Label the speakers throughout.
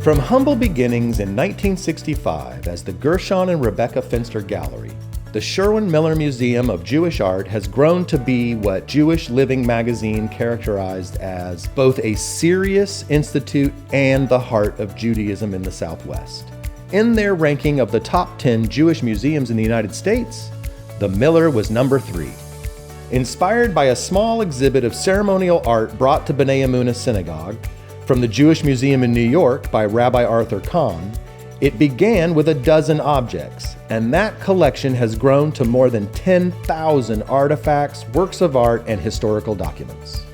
Speaker 1: From humble beginnings in 1965 as the Gershon and Rebecca Finster Gallery, the Sherwin Miller Museum of Jewish Art has grown to be what Jewish Living magazine characterized as both a serious institute and the heart of Judaism in the Southwest. In their ranking of the top 10 Jewish museums in the United States, the Miller was number 3. Inspired by a small exhibit of ceremonial art brought to B'nai Emunah Synagogue from the Jewish Museum in New York by Rabbi Arthur Kahn, it began with a dozen objects, and that collection has grown to more than 10,000 artifacts, works of art, and historical documents.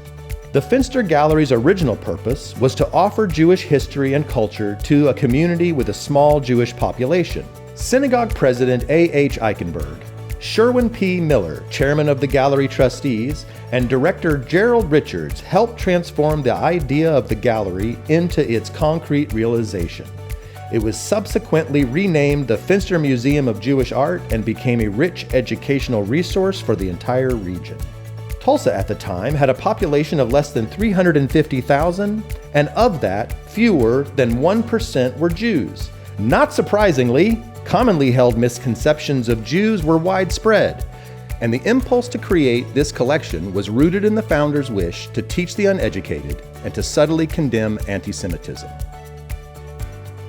Speaker 1: The Finster Gallery's original purpose was to offer Jewish history and culture to a community with a small Jewish population. Synagogue President A.H. Eichenberg, Sherwin P. Miller, chairman of the gallery trustees, and director Gerald Richards helped transform the idea of the gallery into its concrete realization. It was subsequently renamed the Finster Museum of Jewish Art and became a rich educational resource for the entire region. Tulsa at the time had a population of less than 350,000, and of that, fewer than 1% were Jews. Not surprisingly, commonly held misconceptions of Jews were widespread, and the impulse to create this collection was rooted in the founder's wish to teach the uneducated and to subtly condemn anti-Semitism.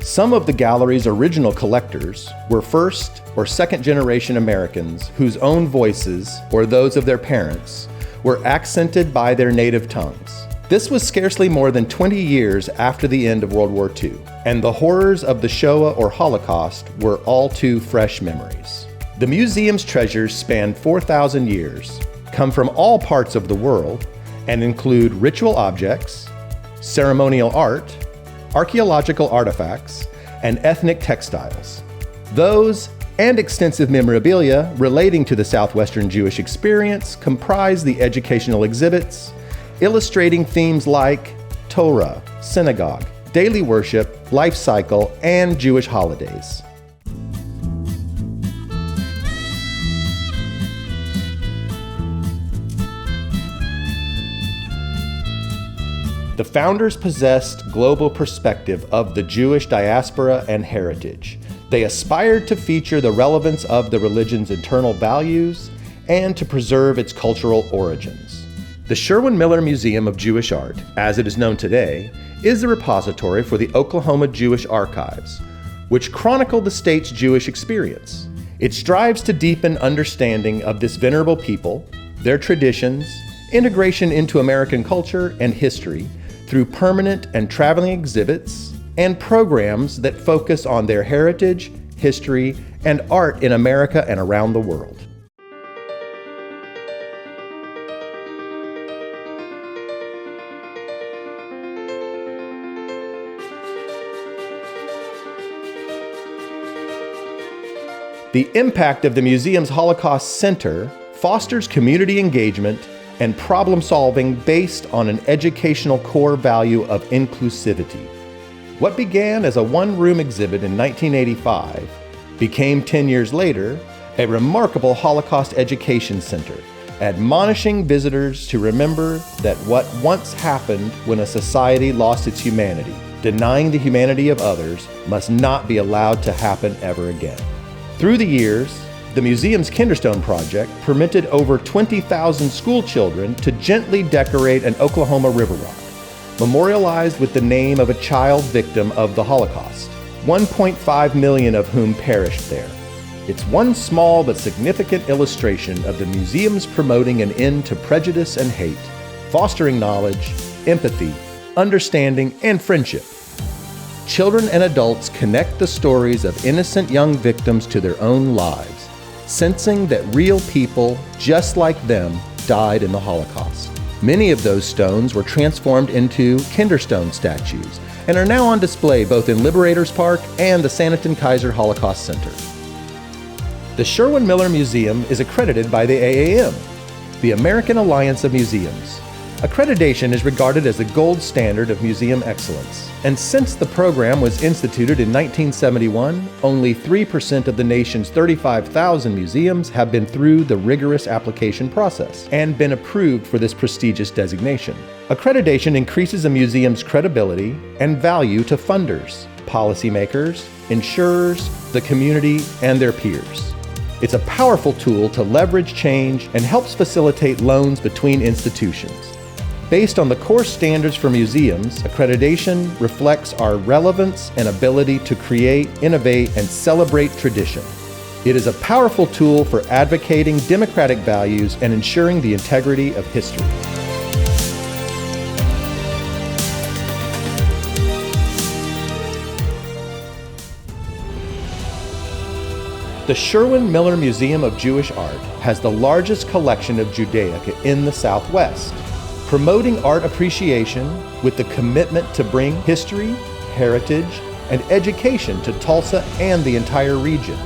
Speaker 1: Some of the gallery's original collectors were first or second generation Americans whose own voices, or those of their parents, were accented by their native tongues. This was scarcely more than 20 years after the end of World War II, and the horrors of the Shoah or Holocaust were all too fresh memories. The museum's treasures span 4,000 years, come from all parts of the world, and include ritual objects, ceremonial art, archaeological artifacts, and ethnic textiles. Those and extensive memorabilia relating to the Southwestern Jewish experience comprise the educational exhibits, illustrating themes like Torah, synagogue, daily worship, life cycle, and Jewish holidays. The founders possessed global perspective of the Jewish diaspora and heritage. They aspired to feature the relevance of the religion's internal values and to preserve its cultural origins. The Sherwin Miller Museum of Jewish Art, as it is known today, is the repository for the Oklahoma Jewish Archives, which chronicle the state's Jewish experience. It strives to deepen understanding of this venerable people, their traditions, integration into American culture and history, through permanent and traveling exhibits and programs that focus on their heritage, history, and art in America and around the world. The impact of the museum's Holocaust Center fosters community engagement and problem-solving based on an educational core value of inclusivity. What began as a one-room exhibit in 1985 became 10 years later a remarkable Holocaust education center, admonishing visitors to remember that what once happened when a society lost its humanity, denying the humanity of others, must not be allowed to happen ever again. Through the years, the museum's Kinderstone project permitted over 20,000 school children to gently decorate an Oklahoma river rock, memorialized with the name of a child victim of the Holocaust, 1.5 million of whom perished there. It's one small but significant illustration of the museum's promoting an end to prejudice and hate, fostering knowledge, empathy, understanding, and friendship. Children and adults connect the stories of innocent young victims to their own lives, sensing that real people, just like them, died in the Holocaust. Many of those stones were transformed into Kinderstone statues and are now on display both in Liberators Park and the Saniton Kaiser Holocaust Center. The Sherwin Miller Museum is accredited by the AAM, the American Alliance of Museums, Accreditation is regarded as the gold standard of museum excellence. And since the program was instituted in 1971, only 3% of the nation's 35,000 museums have been through the rigorous application process and been approved for this prestigious designation. Accreditation increases a museum's credibility and value to funders, policymakers, insurers, the community, and their peers. It's a powerful tool to leverage change and helps facilitate loans between institutions. Based on the core standards for museums, accreditation reflects our relevance and ability to create, innovate, and celebrate tradition. It is a powerful tool for advocating democratic values and ensuring the integrity of history. The Sherwin Miller Museum of Jewish Art has the largest collection of Judaica in the Southwest, promoting art appreciation with the commitment to bring history, heritage, and education to Tulsa and the entire region.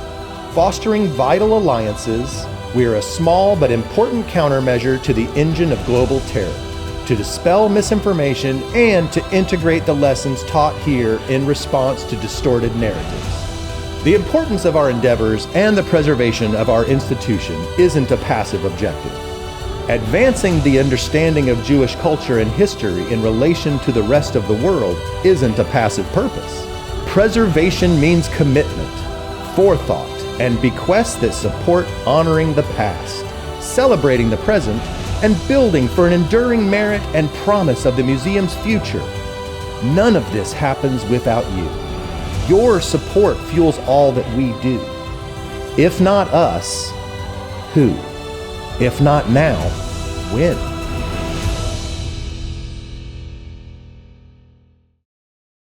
Speaker 1: Fostering vital alliances, we are a small but important countermeasure to the engine of global terror, to dispel misinformation and to integrate the lessons taught here in response to distorted narratives. The importance of our endeavors and the preservation of our institution isn't a passive objective. Advancing the understanding of Jewish culture and history in relation to the rest of the world isn't a passive purpose. Preservation means commitment, forethought, and bequests that support honoring the past, celebrating the present, and building for an enduring merit and promise of the museum's future. None of this happens without you. Your support fuels all that we do. If not us, who? If not now, when?